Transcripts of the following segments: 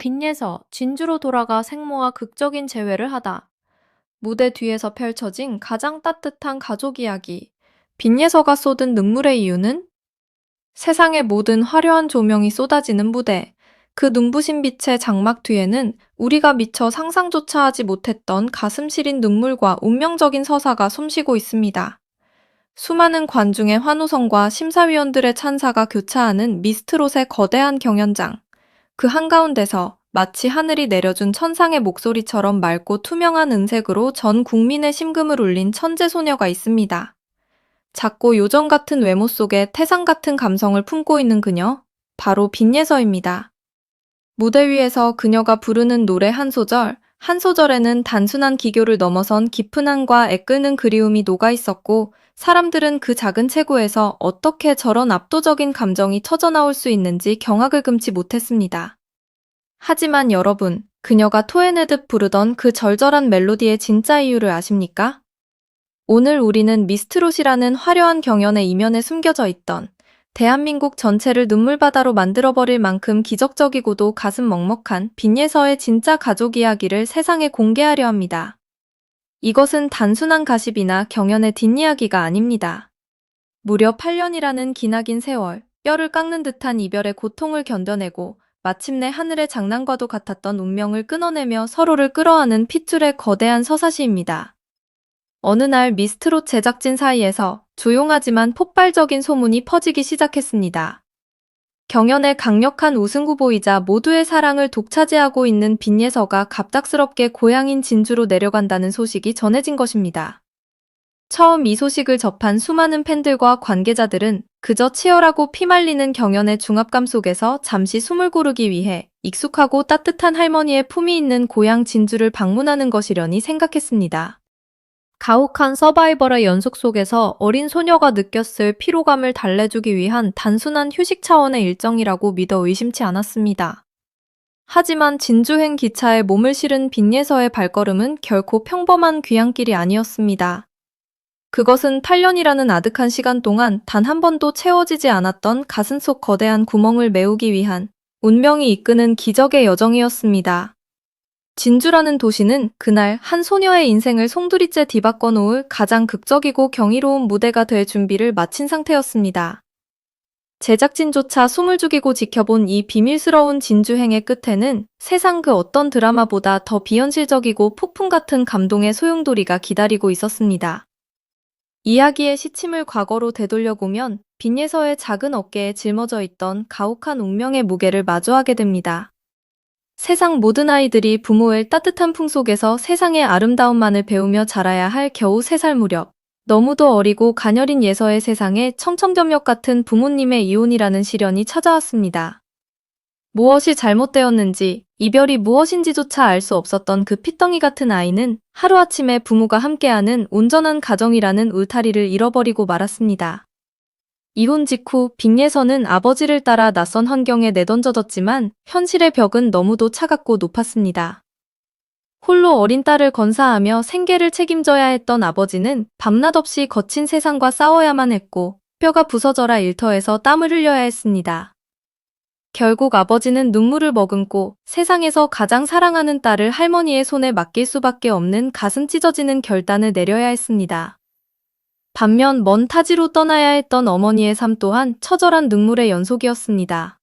빈예서, 진주로 돌아가 생모와 극적인 재회를 하다. 무대 뒤에서 펼쳐진 가장 따뜻한 가족 이야기. 빈예서가 쏟은 눈물의 이유는? 세상의 모든 화려한 조명이 쏟아지는 무대. 그 눈부신 빛의 장막 뒤에는 우리가 미처 상상조차 하지 못했던 가슴 시린 눈물과 운명적인 서사가 숨쉬고 있습니다. 수많은 관중의 환호성과 심사위원들의 찬사가 교차하는 미스트롯의 거대한 경연장. 그 한가운데서 마치 하늘이 내려준 천상의 목소리처럼 맑고 투명한 음색으로 전 국민의 심금을 울린 천재 소녀가 있습니다. 작고 요정 같은 외모 속에 태산 같은 감성을 품고 있는 그녀, 바로 빈예서입니다. 무대 위에서 그녀가 부르는 노래 한 소절, 한 소절에는 단순한 기교를 넘어선 깊은 한과 애끓는 그리움이 녹아 있었고, 사람들은 그 작은 체구에서 어떻게 저런 압도적인 감정이 터져나올 수 있는지 경악을 금치 못했습니다. 하지만 여러분, 그녀가 토해내듯 부르던 그 절절한 멜로디의 진짜 이유를 아십니까? 오늘 우리는 미스트롯이라는 화려한 경연의 이면에 숨겨져 있던 대한민국 전체를 눈물바다로 만들어버릴 만큼 기적적이고도 가슴 먹먹한 빈예서의 진짜 가족 이야기를 세상에 공개하려 합니다. 이것은 단순한 가십이나 경연의 뒷이야기가 아닙니다. 무려 8년이라는 기나긴 세월, 뼈를 깎는 듯한 이별의 고통을 견뎌내고 마침내 하늘의 장난과도 같았던 운명을 끊어내며 서로를 끌어안은 핏줄의 거대한 서사시입니다. 어느 날 미스트롯 제작진 사이에서 조용하지만 폭발적인 소문이 퍼지기 시작했습니다. 경연의 강력한 우승 후보이자 모두의 사랑을 독차지하고 있는 빈예서가 갑작스럽게 고향인 진주로 내려간다는 소식이 전해진 것입니다. 처음 이 소식을 접한 수많은 팬들과 관계자들은 그저 치열하고 피말리는 경연의 중압감 속에서 잠시 숨을 고르기 위해 익숙하고 따뜻한 할머니의 품이 있는 고향 진주를 방문하는 것이려니 생각했습니다. 가혹한 서바이벌의 연속 속에서 어린 소녀가 느꼈을 피로감을 달래주기 위한 단순한 휴식 차원의 일정이라고 믿어 의심치 않았습니다. 하지만 진주행 기차에 몸을 실은 빈예서의 발걸음은 결코 평범한 귀향길이 아니었습니다. 그것은 8년이라는 아득한 시간 동안 단 한 번도 채워지지 않았던 가슴속 거대한 구멍을 메우기 위한 운명이 이끄는 기적의 여정이었습니다. 진주라는 도시는 그날 한 소녀의 인생을 송두리째 뒤바꿔 놓을 가장 극적이고 경이로운 무대가 될 준비를 마친 상태였습니다. 제작진조차 숨을 죽이고 지켜본 이 비밀스러운 진주행의 끝에는 세상 그 어떤 드라마보다 더 비현실적이고 폭풍 같은 감동의 소용돌이가 기다리고 있었습니다. 이야기의 시침을 과거로 되돌려보면 빈예서의 작은 어깨에 짊어져 있던 가혹한 운명의 무게를 마주하게 됩니다. 세상 모든 아이들이 부모의 따뜻한 품 속에서 세상의 아름다움만을 배우며 자라야 할 겨우 3살 무렵, 너무도 어리고 가녀린 예서의 세상에 청천벽력 같은 부모님의 이혼이라는 시련이 찾아왔습니다. 무엇이 잘못되었는지, 이별이 무엇인지조차 알 수 없었던 그 핏덩이 같은 아이는 하루아침에 부모가 함께하는 온전한 가정이라는 울타리를 잃어버리고 말았습니다. 이혼 직후 빈예서는 아버지를 따라 낯선 환경에 내던져졌지만 현실의 벽은 너무도 차갑고 높았습니다. 홀로 어린 딸을 건사하며 생계를 책임져야 했던 아버지는 밤낮 없이 거친 세상과 싸워야만 했고 뼈가 부서져라 일터에서 땀을 흘려야 했습니다. 결국 아버지는 눈물을 머금고 세상에서 가장 사랑하는 딸을 할머니의 손에 맡길 수밖에 없는 가슴 찢어지는 결단을 내려야 했습니다. 반면 먼 타지로 떠나야 했던 어머니의 삶 또한 처절한 눈물의 연속이었습니다.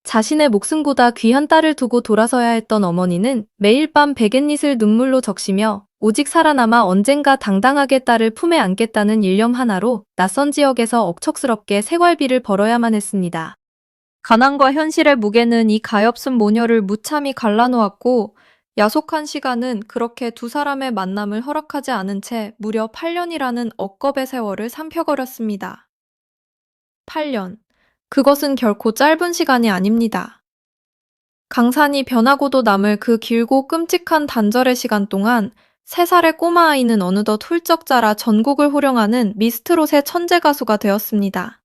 자신의 목숨보다 귀한 딸을 두고 돌아서야 했던 어머니는 매일 밤 베갯잇을 눈물로 적시며 오직 살아남아 언젠가 당당하게 딸을 품에 안겠다는 일념 하나로 낯선 지역에서 억척스럽게 생활비를 벌어야만 했습니다. 가난과 현실의 무게는 이 가엾은 모녀를 무참히 갈라놓았고 야속한 시간은 그렇게 두 사람의 만남을 허락하지 않은 채 무려 8년이라는 억겁의 세월을 삼켜버렸습니다. 8년. 그것은 결코 짧은 시간이 아닙니다. 강산이 변하고도 남을 그 길고 끔찍한 단절의 시간 동안 3살의 꼬마아이는 어느덧 훌쩍 자라 전국을 호령하는 미스트롯의 천재 가수가 되었습니다.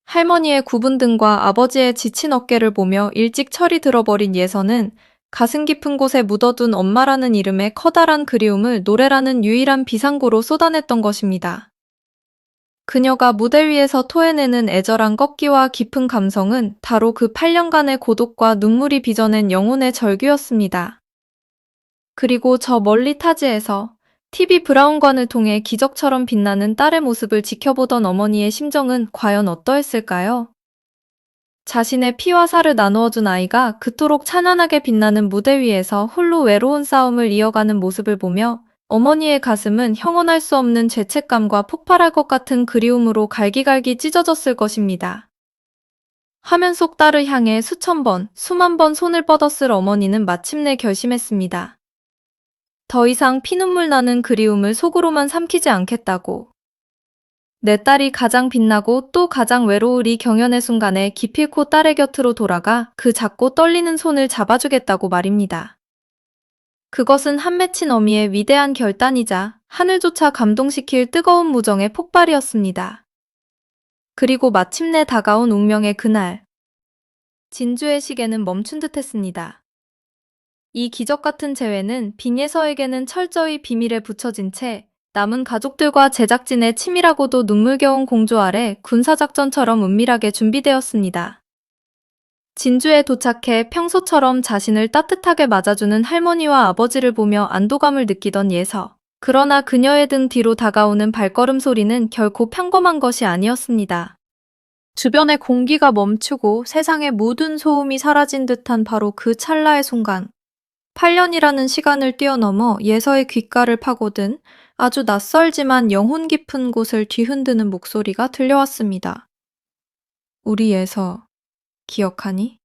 할머니의 굽은 등과 아버지의 지친 어깨를 보며 일찍 철이 들어버린 예서는 가슴 깊은 곳에 묻어둔 엄마라는 이름의 커다란 그리움을 노래라는 유일한 비상구로 쏟아냈던 것입니다. 그녀가 무대 위에서 토해내는 애절한 꺾기와 깊은 감성은 바로 그 8년간의 고독과 눈물이 빚어낸 영혼의 절규였습니다. 그리고 저 멀리 타지에서 TV 브라운관을 통해 기적처럼 빛나는 딸의 모습을 지켜보던 어머니의 심정은 과연 어떠했을까요? 자신의 피와 살을 나누어준 아이가 그토록 찬란하게 빛나는 무대 위에서 홀로 외로운 싸움을 이어가는 모습을 보며 어머니의 가슴은 형언할 수 없는 죄책감과 폭발할 것 같은 그리움으로 갈기갈기 찢어졌을 것입니다. 화면 속 딸을 향해 수천 번, 수만 번 손을 뻗었을 어머니는 마침내 결심했습니다. 더 이상 피눈물 나는 그리움을 속으로만 삼키지 않겠다고. 내 딸이 가장 빛나고 또 가장 외로우리 경연의 순간에 기필코 딸의 곁으로 돌아가 그 작고 떨리는 손을 잡아주겠다고 말입니다. 그것은 한 맺힌 어미의 위대한 결단이자 하늘조차 감동시킬 뜨거운 무정의 폭발이었습니다. 그리고 마침내 다가온 운명의 그날. 진주의 시계는 멈춘 듯 했습니다. 이 기적 같은 재회는 빈예서에게는 철저히 비밀에 붙여진 채 남은 가족들과 제작진의 치밀하고도 눈물겨운 공조 아래 군사작전처럼 은밀하게 준비되었습니다. 진주에 도착해 평소처럼 자신을 따뜻하게 맞아주는 할머니와 아버지를 보며 안도감을 느끼던 예서. 그러나 그녀의 등 뒤로 다가오는 발걸음 소리는 결코 평범한 것이 아니었습니다. 주변의 공기가 멈추고 세상의 모든 소음이 사라진 듯한 바로 그 찰나의 순간. 8년이라는 시간을 뛰어넘어 예서의 귓가를 파고든 아주 낯설지만 영혼 깊은 곳을 뒤흔드는 목소리가 들려왔습니다. 우리 예서, 기억하니?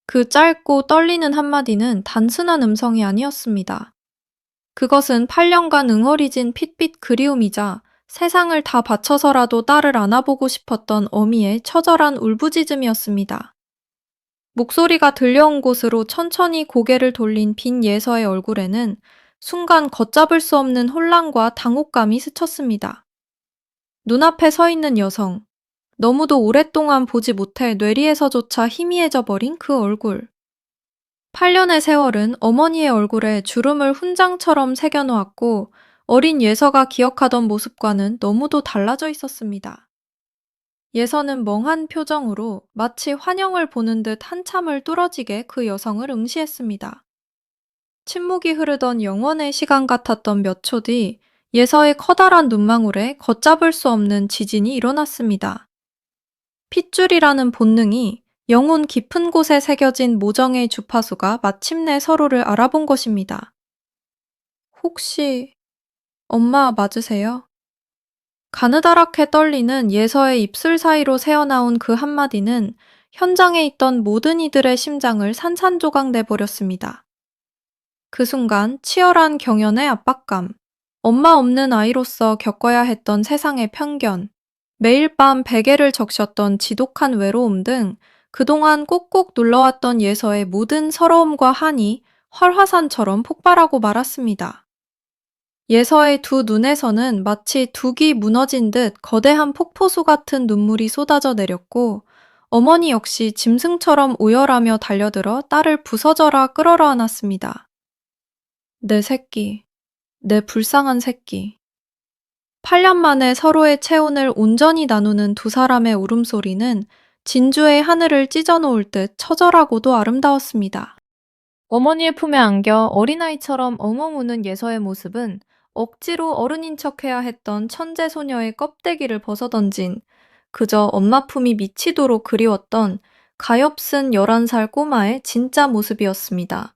그 짧고 떨리는 한마디는 단순한 음성이 아니었습니다. 그것은 8년간 응어리진 핏빛 그리움이자 세상을 다 바쳐서라도 딸을 안아보고 싶었던 어미의 처절한 울부짖음이었습니다. 목소리가 들려온 곳으로 천천히 고개를 돌린 빈 예서의 얼굴에는 순간 걷잡을 수 없는 혼란과 당혹감이 스쳤습니다. 눈앞에 서 있는 여성, 너무도 오랫동안 보지 못해 뇌리에서조차 희미해져 버린 그 얼굴. 8년의 세월은 어머니의 얼굴에 주름을 훈장처럼 새겨놓았고 어린 예서가 기억하던 모습과는 너무도 달라져 있었습니다. 예서는 멍한 표정으로 마치 환영을 보는 듯 한참을 뚫어지게 그 여성을 응시했습니다. 침묵이 흐르던 영원의 시간 같았던 몇 초 뒤 예서의 커다란 눈망울에 걷잡을 수 없는 지진이 일어났습니다. 핏줄이라는 본능이 영혼 깊은 곳에 새겨진 모정의 주파수가 마침내 서로를 알아본 것입니다. 혹시 엄마 맞으세요? 가느다랗게 떨리는 예서의 입술 사이로 새어나온 그 한마디는 현장에 있던 모든 이들의 심장을 산산조각 내버렸습니다. 그 순간 치열한 경연의 압박감, 엄마 없는 아이로서 겪어야 했던 세상의 편견, 매일 밤 베개를 적셨던 지독한 외로움 등 그동안 꾹꾹 눌러왔던 예서의 모든 서러움과 한이 활화산처럼 폭발하고 말았습니다. 예서의 두 눈에서는 마치 둑이 무너진 듯 거대한 폭포수 같은 눈물이 쏟아져 내렸고 어머니 역시 짐승처럼 오열하며 달려들어 딸을 부서져라 끌어라 안았습니다. 내 새끼, 내 불쌍한 새끼. 8년 만에 서로의 체온을 온전히 나누는 두 사람의 울음소리는 진주의 하늘을 찢어놓을 듯 처절하고도 아름다웠습니다. 어머니의 품에 안겨 어린아이처럼 엉엉 우는 예서의 모습은 억지로 어른인 척해야 했던 천재 소녀의 껍데기를 벗어던진 그저 엄마 품이 미치도록 그리웠던 가엾은 11살 꼬마의 진짜 모습이었습니다.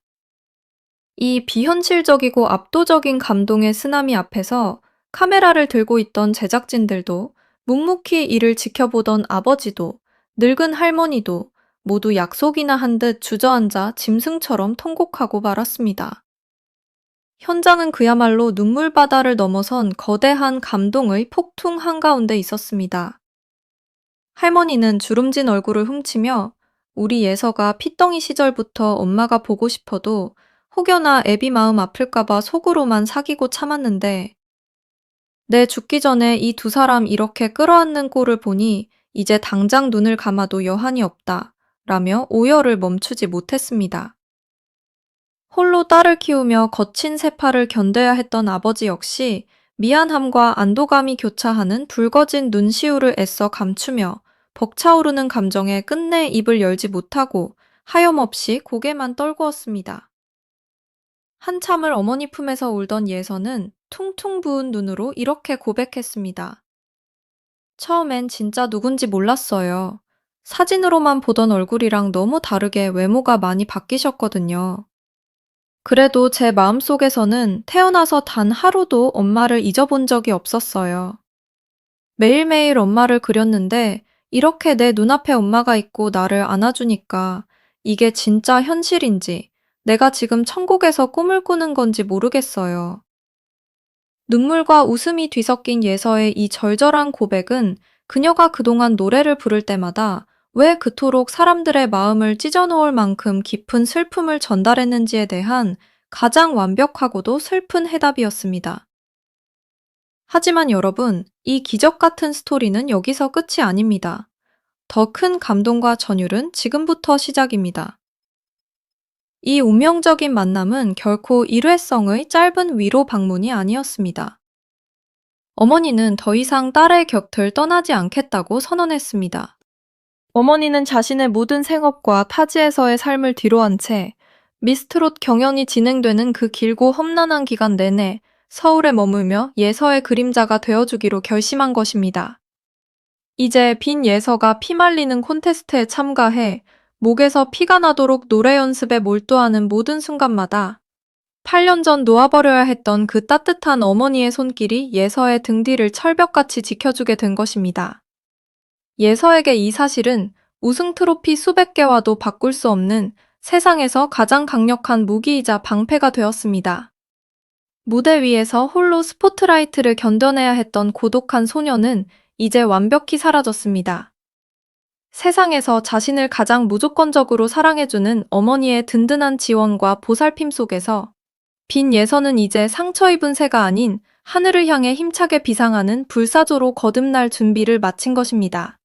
이 비현실적이고 압도적인 감동의 쓰나미 앞에서 카메라를 들고 있던 제작진들도 묵묵히 이를 지켜보던 아버지도 늙은 할머니도 모두 약속이나 한 듯 주저앉아 짐승처럼 통곡하고 말았습니다. 현장은 그야말로 눈물바다를 넘어선 거대한 감동의 폭풍 한가운데 있었습니다. 할머니는 주름진 얼굴을 훔치며 우리 예서가 핏덩이 시절부터 엄마가 보고 싶어도 혹여나 애비 마음 아플까봐 속으로만 사귀고 참았는데 내 죽기 전에 이 두 사람 이렇게 끌어안는 꼴을 보니 이제 당장 눈을 감아도 여한이 없다 라며 오열을 멈추지 못했습니다. 홀로 딸을 키우며 거친 세파를 견뎌야 했던 아버지 역시 미안함과 안도감이 교차하는 붉어진 눈시울을 애써 감추며 벅차오르는 감정에 끝내 입을 열지 못하고 하염없이 고개만 떨구었습니다. 한참을 어머니 품에서 울던 예서는 퉁퉁 부은 눈으로 이렇게 고백했습니다. 처음엔 진짜 누군지 몰랐어요. 사진으로만 보던 얼굴이랑 너무 다르게 외모가 많이 바뀌셨거든요. 그래도 제 마음속에서는 태어나서 단 하루도 엄마를 잊어본 적이 없었어요. 매일매일 엄마를 그렸는데 이렇게 내 눈앞에 엄마가 있고 나를 안아주니까 이게 진짜 현실인지 내가 지금 천국에서 꿈을 꾸는 건지 모르겠어요. 눈물과 웃음이 뒤섞인 예서의 이 절절한 고백은 그녀가 그동안 노래를 부를 때마다 왜 그토록 사람들의 마음을 찢어놓을 만큼 깊은 슬픔을 전달했는지에 대한 가장 완벽하고도 슬픈 해답이었습니다. 하지만 여러분, 이 기적 같은 스토리는 여기서 끝이 아닙니다. 더 큰 감동과 전율은 지금부터 시작입니다. 이 운명적인 만남은 결코 일회성의 짧은 위로 방문이 아니었습니다. 어머니는 더 이상 딸의 곁을 떠나지 않겠다고 선언했습니다. 어머니는 자신의 모든 생업과 타지에서의 삶을 뒤로한 채 미스트롯 경연이 진행되는 그 길고 험난한 기간 내내 서울에 머물며 예서의 그림자가 되어주기로 결심한 것입니다. 이제 빈 예서가 피말리는 콘테스트에 참가해 목에서 피가 나도록 노래 연습에 몰두하는 모든 순간마다 8년 전 놓아버려야 했던 그 따뜻한 어머니의 손길이 예서의 등 뒤를 철벽같이 지켜주게 된 것입니다. 예서에게 이 사실은 우승 트로피 수백 개와도 바꿀 수 없는 세상에서 가장 강력한 무기이자 방패가 되었습니다. 무대 위에서 홀로 스포트라이트를 견뎌내야 했던 고독한 소녀는 이제 완벽히 사라졌습니다. 세상에서 자신을 가장 무조건적으로 사랑해주는 어머니의 든든한 지원과 보살핌 속에서 빈 예서는 이제 상처 입은 새가 아닌 하늘을 향해 힘차게 비상하는 불사조로 거듭날 준비를 마친 것입니다.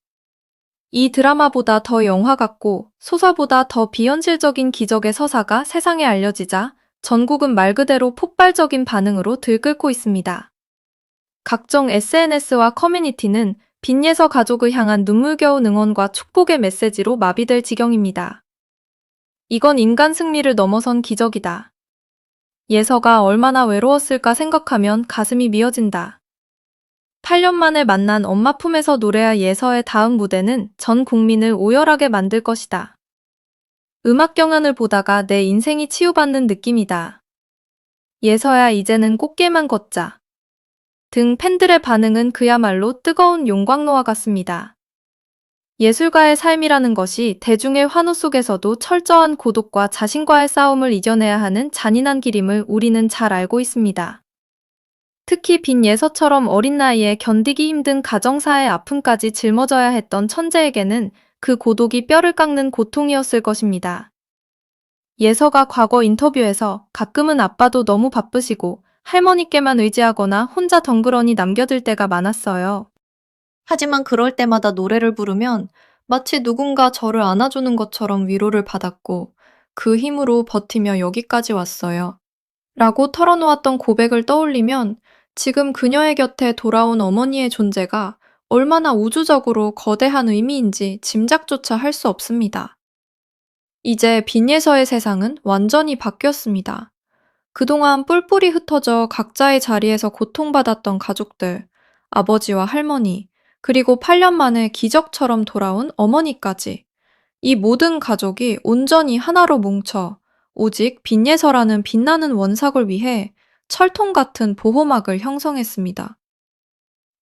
이 드라마보다 더 영화 같고 소설보다 더 비현실적인 기적의 서사가 세상에 알려지자 전국은 말 그대로 폭발적인 반응으로 들끓고 있습니다. 각종 SNS와 커뮤니티는 빈예서 가족을 향한 눈물겨운 응원과 축복의 메시지로 마비될 지경입니다. 이건 인간 승리를 넘어선 기적이다. 예서가 얼마나 외로웠을까 생각하면 가슴이 미어진다. 8년 만에 만난 엄마 품에서 노래할 예서의 다음 무대는 전 국민을 오열하게 만들 것이다. 음악 경연을 보다가 내 인생이 치유받는 느낌이다. 예서야 이제는 꽃길만 걷자. 등 팬들의 반응은 그야말로 뜨거운 용광로와 같습니다. 예술가의 삶이라는 것이 대중의 환호 속에서도 철저한 고독과 자신과의 싸움을 이겨내야 하는 잔인한 길임을 우리는 잘 알고 있습니다. 특히 빈 예서처럼 어린 나이에 견디기 힘든 가정사의 아픔까지 짊어져야 했던 천재에게는 그 고독이 뼈를 깎는 고통이었을 것입니다. 예서가 과거 인터뷰에서 가끔은 아빠도 너무 바쁘시고 할머니께만 의지하거나 혼자 덩그러니 남겨둘 때가 많았어요. 하지만 그럴 때마다 노래를 부르면 마치 누군가 저를 안아주는 것처럼 위로를 받았고 그 힘으로 버티며 여기까지 왔어요. 라고 털어놓았던 고백을 떠올리면 지금 그녀의 곁에 돌아온 어머니의 존재가 얼마나 우주적으로 거대한 의미인지 짐작조차 할 수 없습니다. 이제 빈예서의 세상은 완전히 바뀌었습니다. 그동안 뿔뿔이 흩어져 각자의 자리에서 고통받았던 가족들, 아버지와 할머니, 그리고 8년 만에 기적처럼 돌아온 어머니까지 이 모든 가족이 온전히 하나로 뭉쳐 오직 빈예서라는 빛나는 원삭을 위해 철통 같은 보호막을 형성했습니다.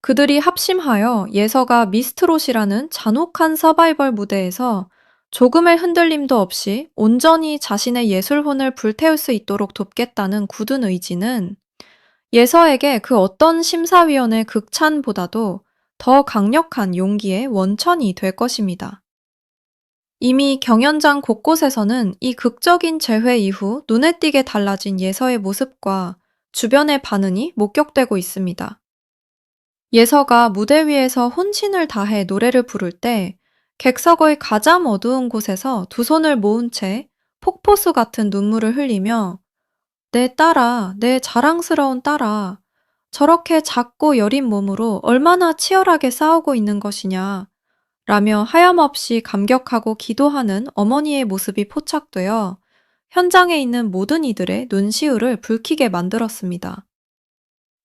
그들이 합심하여 예서가 미스트롯이라는 잔혹한 서바이벌 무대에서 조금의 흔들림도 없이 온전히 자신의 예술혼을 불태울 수 있도록 돕겠다는 굳은 의지는 예서에게 그 어떤 심사위원의 극찬보다도 더 강력한 용기의 원천이 될 것입니다. 이미 경연장 곳곳에서는 이 극적인 재회 이후 눈에 띄게 달라진 예서의 모습과 주변의 반응이 목격되고 있습니다. 예서가 무대 위에서 혼신을 다해 노래를 부를 때 객석의 가장 어두운 곳에서 두 손을 모은 채 폭포수 같은 눈물을 흘리며 내 딸아, 내 자랑스러운 딸아, 저렇게 작고 여린 몸으로 얼마나 치열하게 싸우고 있는 것이냐, 라며 하염없이 감격하고 기도하는 어머니의 모습이 포착되어 현장에 있는 모든 이들의 눈시울을 붉히게 만들었습니다.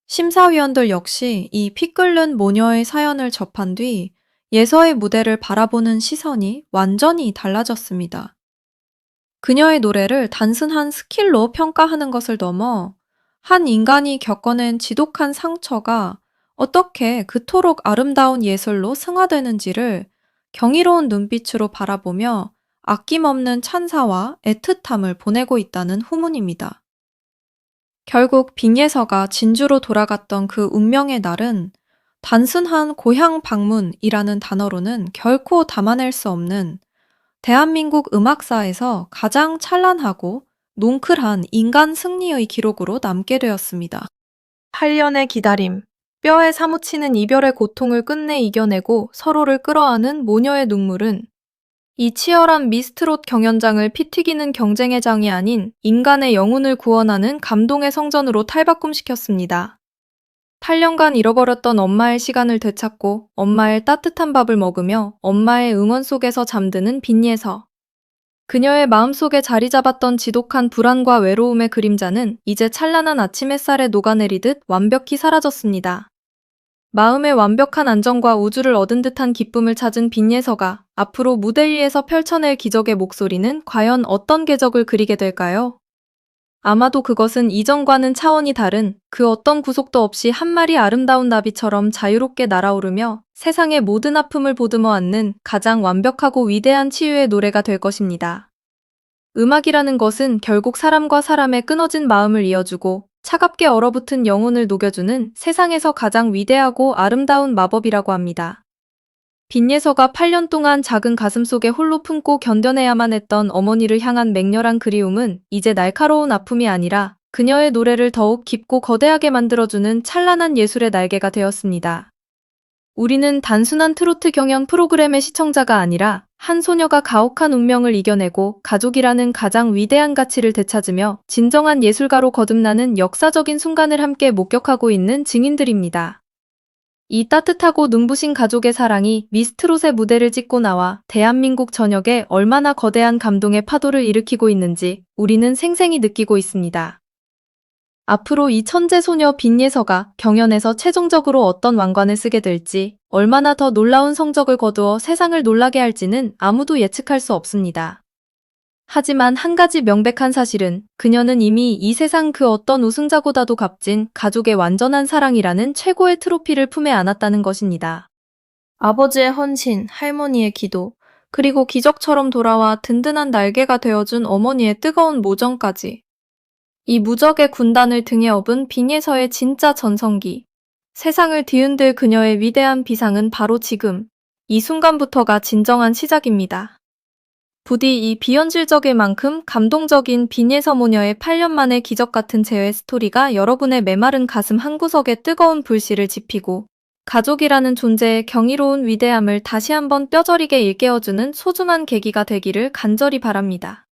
심사위원들 역시 이 피 끓는 모녀의 사연을 접한 뒤 예서의 무대를 바라보는 시선이 완전히 달라졌습니다. 그녀의 노래를 단순한 스킬로 평가하는 것을 넘어 한 인간이 겪어낸 지독한 상처가 어떻게 그토록 아름다운 예술로 승화되는지를 경이로운 눈빛으로 바라보며 아낌없는 찬사와 애틋함을 보내고 있다는 후문입니다. 결국 빅예서가 진주로 돌아갔던 그 운명의 날은 단순한 고향 방문이라는 단어로는 결코 담아낼 수 없는 대한민국 음악사에서 가장 찬란하고 뭉클한 인간 승리의 기록으로 남게 되었습니다. 8년의 기다림, 뼈에 사무치는 이별의 고통을 끝내 이겨내고 서로를 끌어안은 모녀의 눈물은 이 치열한 미스트롯 경연장을 피 튀기는 경쟁의 장이 아닌 인간의 영혼을 구원하는 감동의 성전으로 탈바꿈시켰습니다. 8년간 잃어버렸던 엄마의 시간을 되찾고 엄마의 따뜻한 밥을 먹으며 엄마의 응원 속에서 잠드는 빈예서. 그녀의 마음속에 자리 잡았던 지독한 불안과 외로움의 그림자는 이제 찬란한 아침 햇살에 녹아내리듯 완벽히 사라졌습니다. 마음의 완벽한 안정과 우주를 얻은 듯한 기쁨을 찾은 빈예서가 앞으로 무대 위에서 펼쳐낼 기적의 목소리는 과연 어떤 궤적을 그리게 될까요? 아마도 그것은 이전과는 차원이 다른 그 어떤 구속도 없이 한 마리 아름다운 나비처럼 자유롭게 날아오르며 세상의 모든 아픔을 보듬어 안는 가장 완벽하고 위대한 치유의 노래가 될 것입니다. 음악이라는 것은 결국 사람과 사람의 끊어진 마음을 이어주고 차갑게 얼어붙은 영혼을 녹여주는 세상에서 가장 위대하고 아름다운 마법이라고 합니다. 빈예서가 8년 동안 작은 가슴 속에 홀로 품고 견뎌내야만 했던 어머니를 향한 맹렬한 그리움은 이제 날카로운 아픔이 아니라 그녀의 노래를 더욱 깊고 거대하게 만들어주는 찬란한 예술의 날개가 되었습니다. 우리는 단순한 트로트 경연 프로그램의 시청자가 아니라 한 소녀가 가혹한 운명을 이겨내고 가족이라는 가장 위대한 가치를 되찾으며 진정한 예술가로 거듭나는 역사적인 순간을 함께 목격하고 있는 증인들입니다. 이 따뜻하고 눈부신 가족의 사랑이 미스트롯의 무대를 찍고 나와 대한민국 전역에 얼마나 거대한 감동의 파도를 일으키고 있는지 우리는 생생히 느끼고 있습니다. 앞으로 이 천재 소녀 빈예서가 경연에서 최종적으로 어떤 왕관을 쓰게 될지, 얼마나 더 놀라운 성적을 거두어 세상을 놀라게 할지는 아무도 예측할 수 없습니다. 하지만 한 가지 명백한 사실은 그녀는 이미 이 세상 그 어떤 우승자보다도 값진 가족의 완전한 사랑이라는 최고의 트로피를 품에 안았다는 것입니다. 아버지의 헌신, 할머니의 기도, 그리고 기적처럼 돌아와 든든한 날개가 되어준 어머니의 뜨거운 모정까지. 이 무적의 군단을 등에 업은 빈예서의 진짜 전성기. 세상을 뒤흔들 그녀의 위대한 비상은 바로 지금, 이 순간부터가 진정한 시작입니다. 부디 이 비현실적일 만큼 감동적인 빈예서 모녀의 8년 만의 기적 같은 재회 스토리가 여러분의 메마른 가슴 한구석에 뜨거운 불씨를 지피고 가족이라는 존재의 경이로운 위대함을 다시 한번 뼈저리게 일깨워주는 소중한 계기가 되기를 간절히 바랍니다.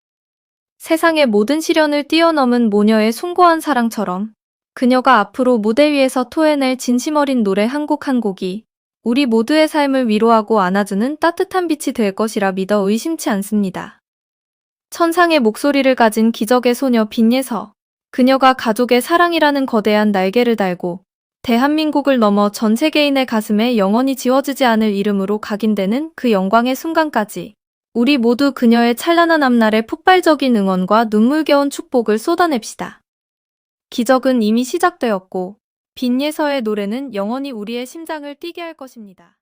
세상의 모든 시련을 뛰어넘은 모녀의 숭고한 사랑처럼 그녀가 앞으로 무대 위에서 토해낼 진심 어린 노래 한 곡 한 곡이 우리 모두의 삶을 위로하고 안아주는 따뜻한 빛이 될 것이라 믿어 의심치 않습니다. 천상의 목소리를 가진 기적의 소녀 빈예서. 그녀가 가족의 사랑이라는 거대한 날개를 달고 대한민국을 넘어 전 세계인의 가슴에 영원히 지워지지 않을 이름으로 각인되는 그 영광의 순간까지 우리 모두 그녀의 찬란한 앞날에 폭발적인 응원과 눈물겨운 축복을 쏟아냅시다. 기적은 이미 시작되었고 빈예서의 노래는 영원히 우리의 심장을 뛰게 할 것입니다.